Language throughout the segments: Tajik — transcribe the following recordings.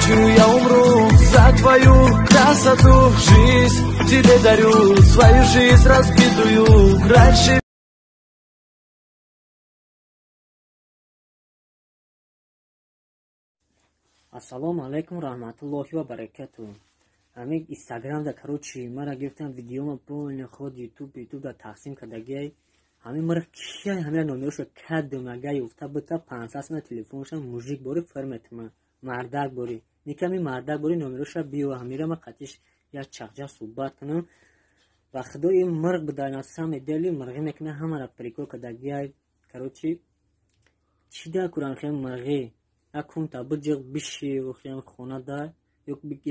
хочу, я умру за твою красоту. Жизнь тебе дарю, свою жизнь разбитую. Раньше Ассалому алейкум рахматуллохи ва баракату. Ҳамин инстаграм да короче мара гирифтам видеома полный ход ютуб да тақсим кардагиай. Ҳамин мара кия ҳамин номероша каддумага юфта бута 500 на телефонша мужик бори ферметма мардак бори никами мардак бори номероша био ҳамира ма қатиш я чақҷа суҳбат кунам ва худои мирғ бидай на сами дели мирғи мекуна ҳамара прикол кардагиай. Короче чида куран хем мирғи акун та бджиг биши вохем хона да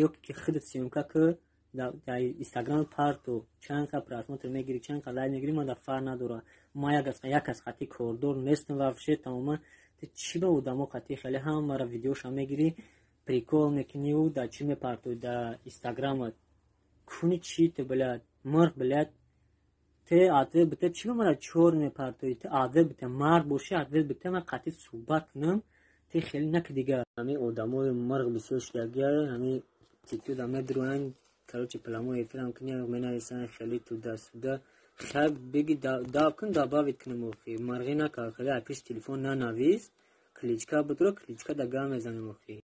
ёк ки худат сиёмка ки да инстаграм парту чанка просмотр мегири чанка лайк мегири ма да фар надора ма як аз хати кордор нестам вообще тамома чи ба одамо хати хеле ҳамара видеоша мегири прикол мекунию да чи мепарту да инстаграма куни чи те блядь мирғ блядь те адве бите чи ба мара чор мепарту те адве бите мард боши адве бите ма қати суҳбат кунам те хеле нак дига ҳамин одамои мирғ бисёр шудагиа ҳамин тиктода медруян короче паламо эфирам куням менависам хеле туда суда хаб беги да кун добавить кунам охи марғи нака хеле апиш телефон нанавис кличка бутро кличка да га мезанам охи.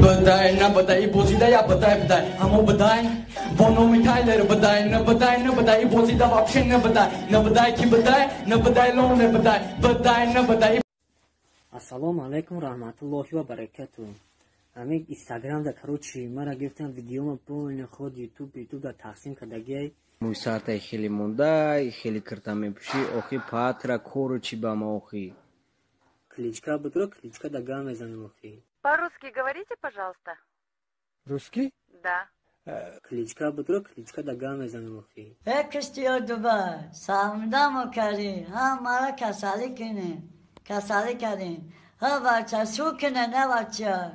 Бадай на бадай бозида я бадай амо бадай воно митайлер бадай на бадай бозида вообще на бадай ки на бадай лон на бадай на бадай. Ассалому алейкум рахматуллохи ва баракату. Ҳамин инстаграм да короче мара гирифтам видеома полный ход ютуб да тақсим кардагиай. Мусартай хели мондай хели кирта мепуши охи патра корочи ба ма охи Кличка бутро кличка да га мезанам охи. По-русски говорите, пожалуйста. Русский? Да. Кличка бутро кличка да га мезанам охи. کشتی دوبار سامدام کردیم همارا کسالی کنیم ها بچه سو کنه نه بچه